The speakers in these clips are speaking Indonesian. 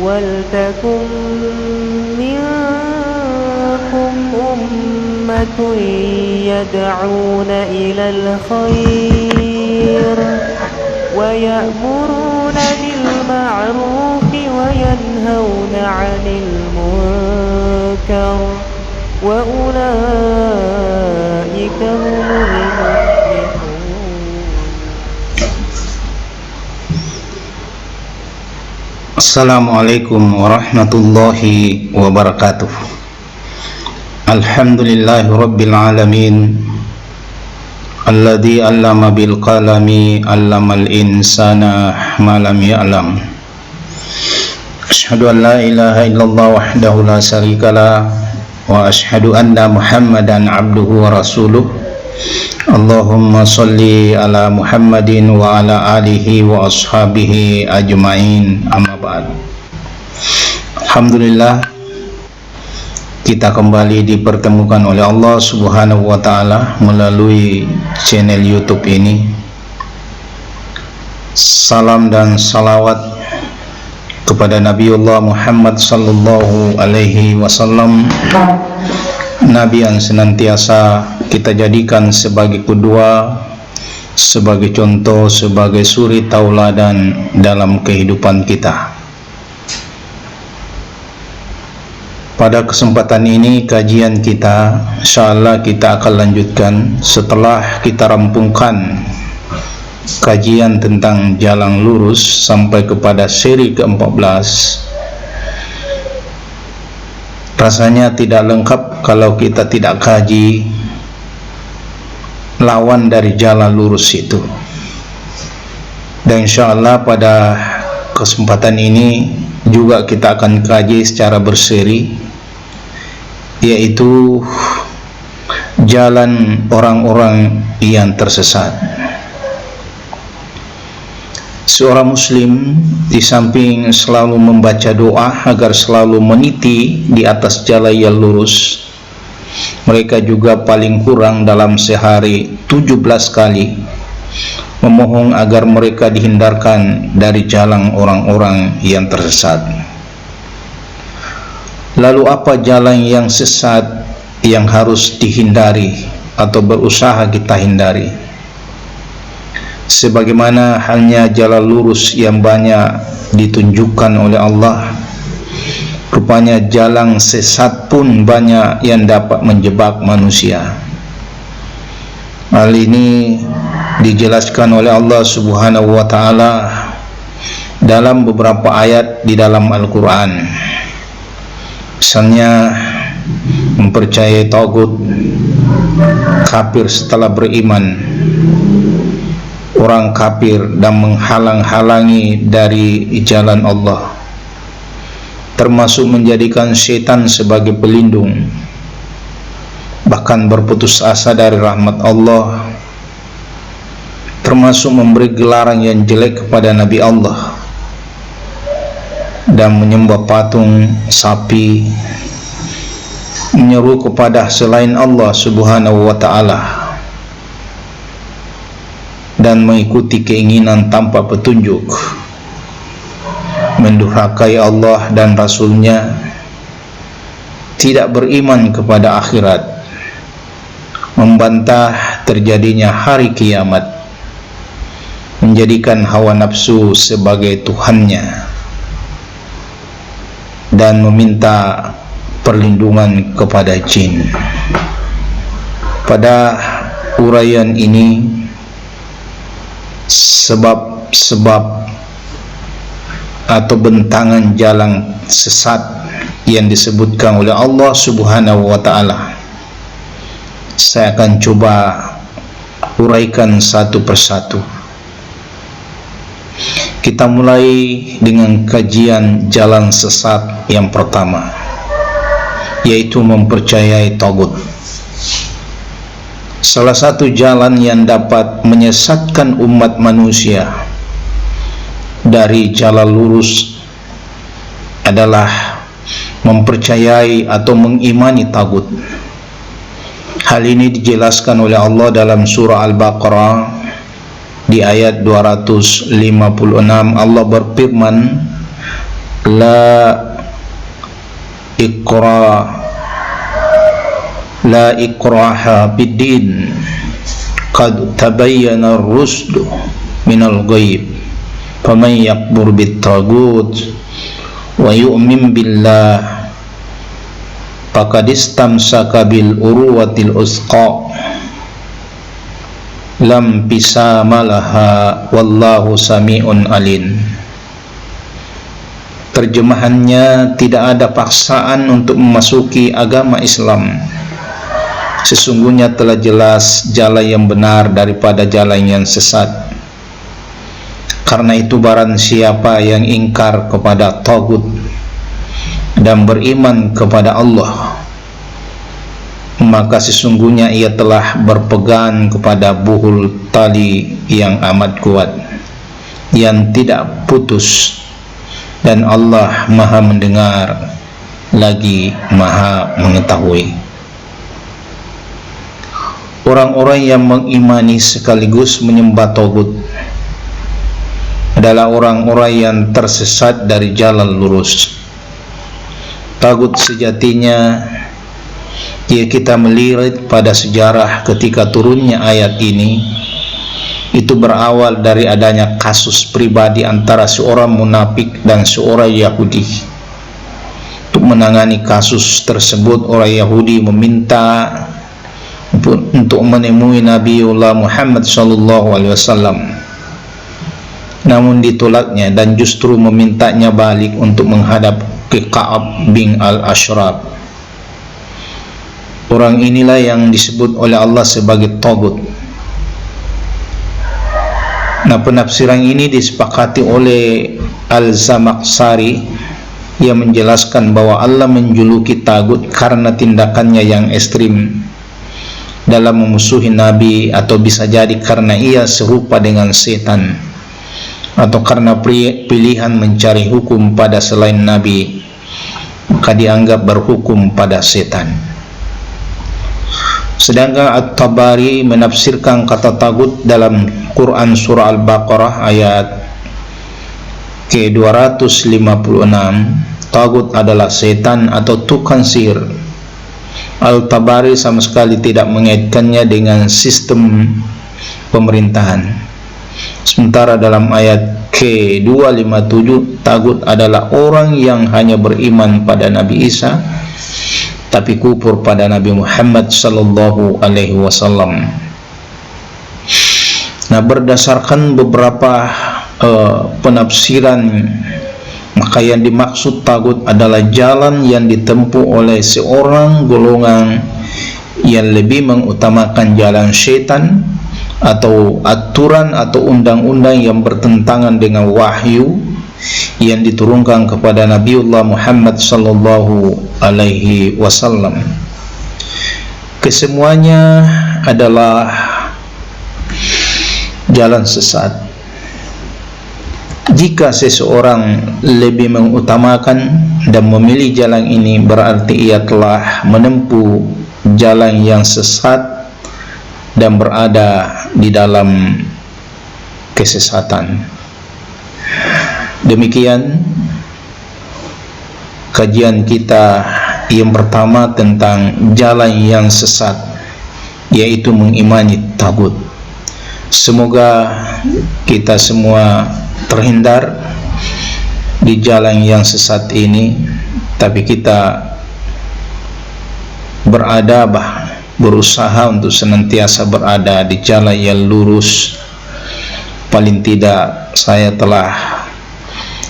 ولتكن منكم أمة يدعون إلى الخير ويأمرون بالمعروف وينهون عن المنكر وأولئك هم المفلحون. Assalamualaikum warahmatullahi wabarakatuh. Alhamdulillahi rabbil alamin, alladzi 'allama bil qalami 'allamal insana ma lam ya'lam. Asyhadu an la ilaha illallah wahdahu la syarikalah wa asyhadu anna Muhammadan 'abduhu wa rasuluh. Allahumma salli ala Muhammadin wa ala alihi wa ashabihi ajma'in, amma ba'd. Alhamdulillah, kita kembali dipertemukan oleh Allah Subhanahu wa ta'ala melalui channel YouTube ini. Salam dan salawat kepada Nabiullah Muhammad sallallahu alaihi wasallam, Nabi yang senantiasa kita jadikan sebagai qudwah, sebagai contoh, sebagai suri tauladan dalam kehidupan kita. Pada kesempatan ini kajian kita insyaallah kita akan lanjutkan setelah kita rampungkan kajian tentang jalan lurus sampai kepada seri ke-14. Rasanya tidak lengkap kalau kita tidak kaji lawan dari jalan lurus itu. Dan insyaallah pada kesempatan ini juga kita akan kaji secara berseri, yaitu jalan orang-orang yang tersesat. Seorang muslim di samping selalu membaca doa agar selalu meniti di atas jalan yang lurus, mereka juga paling kurang dalam sehari 17 kali memohon agar mereka dihindarkan dari jalan orang-orang yang tersesat. Lalu apa jalan yang sesat yang harus dihindari atau berusaha kita hindari? Sebagaimana halnya jalan lurus yang banyak ditunjukkan oleh Allah, rupanya jalan sesat pun banyak yang dapat menjebak manusia. Hal ini dijelaskan oleh Allah Subhanahu wa ta'ala dalam beberapa ayat di dalam Al-Quran. Misalnya mempercayai tagut, kafir setelah beriman, orang kafir dan menghalang-halangi dari jalan Allah, termasuk menjadikan syaitan sebagai pelindung, bahkan berputus asa dari rahmat Allah, termasuk memberi gelaran yang jelek kepada Nabi Allah, dan menyembah patung, sapi, menyeru kepada selain Allah Subhanahu wa ta'ala, dan mengikuti keinginan tanpa petunjuk, mendurhakai Allah dan Rasulnya, tidak beriman kepada akhirat, membantah terjadinya hari kiamat, menjadikan hawa nafsu sebagai Tuhannya, dan meminta perlindungan kepada jin. Pada uraian ini sebab-sebab atau bentangan jalan sesat yang disebutkan oleh Allah Subhanahu wa ta'ala. Saya akan coba uraikan satu persatu. Kita mulai dengan kajian jalan sesat yang pertama, yaitu mempercayai tagut. Salah satu jalan yang dapat menyesatkan umat manusia dari jalan lurus adalah mempercayai atau mengimani tagut. Hal ini dijelaskan oleh Allah dalam surah Al-Baqarah di ayat 256. Allah berfirman, la ikraha biddin qad tabayyana ar-rusdu minal ghaib faman yakfur bit-taghut wa yu'min billah faqad istamsaka bil urwatil usqa lam pisama laha wallahu sami'un alim. Terjemahannya, tidak ada paksaan untuk memasuki agama Islam. Sesungguhnya telah jelas jalan yang benar daripada jalan yang sesat. Karena itu barang siapa yang ingkar kepada tagut dan beriman kepada Allah, maka sesungguhnya ia telah berpegang kepada buhul tali yang amat kuat, yang tidak putus, dan Allah Maha mendengar lagi Maha mengetahui. Orang-orang yang mengimani sekaligus menyembah tagut adalah orang-orang yang tersesat dari jalan lurus. Tagut sejatinya, jika kita melihat pada sejarah ketika turunnya ayat ini, itu berawal dari adanya kasus pribadi antara seorang munafik dan seorang Yahudi. Untuk menangani kasus tersebut, orang Yahudi meminta untuk menemui Nabiullah Muhammad SAW, namun ditolaknya dan justru memintanya balik untuk menghadap ke Ka'ab bin al-Ashraf. Orang inilah yang disebut oleh Allah sebagai tagut. Nah, penafsiran ini disepakati oleh Al-Zamakhsyari yang menjelaskan bahwa Allah menjuluki tagut karena tindakannya yang ekstrim dalam memusuhi Nabi, atau bisa jadi karena ia serupa dengan setan, atau karena pilihan mencari hukum pada selain Nabi, maka dianggap berhukum pada setan. Sedangkan At-Tabari menafsirkan kata tagut dalam Quran surah Al-Baqarah ayat ke-256, tagut adalah setan atau tukang sihir. Al-Tabari sama sekali tidak mengaitkannya dengan sistem pemerintahan. Sementara dalam ayat ke-257, tagut adalah orang yang hanya beriman pada Nabi Isa tapi kufur pada Nabi Muhammad sallallahu alaihi wasallam. Nah, berdasarkan beberapa penafsiran, maka yang dimaksud tagut adalah jalan yang ditempuh oleh seorang golongan yang lebih mengutamakan jalan syaitan atau aturan atau undang-undang yang bertentangan dengan wahyu yang diturunkan kepada Nabiullah Muhammad sallallahu alaihi wasallam. Kesemuanya adalah jalan sesat. Jika seseorang lebih mengutamakan dan memilih jalan ini, berarti ia telah menempuh jalan yang sesat dan berada di dalam kesesatan. Demikian kajian kita yang pertama tentang jalan yang sesat, yaitu mengimani tagut. Semoga kita semua terhindar di jalan yang sesat ini, tapi kita berusaha untuk senantiasa berada di jalan yang lurus. Paling tidak saya telah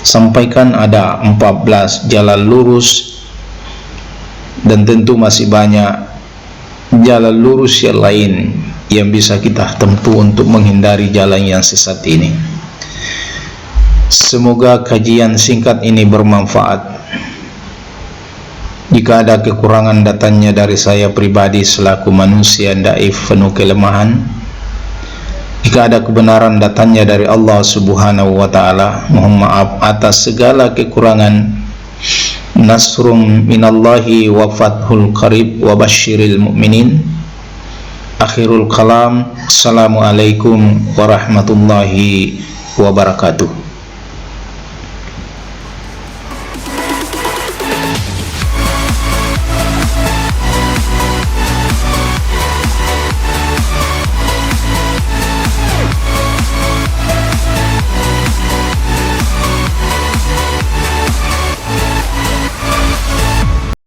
sampaikan ada 14 jalan lurus, dan tentu masih banyak jalan lurus yang lain yang bisa kita tempuh untuk menghindari jalan yang sesat ini. Semoga kajian singkat ini bermanfaat. Jika ada kekurangan, datangnya dari saya pribadi selaku manusia dhaif penuh kelemahan. Jika ada kebenaran, datangnya dari Allah Subhanahu wa ta'ala. Mohon maaf atas segala kekurangan. Nasrum minallahi wa fathul qarib wa basyiril mu'minin. Akhirul kalam. Assalamualaikum warahmatullahi wabarakatuh.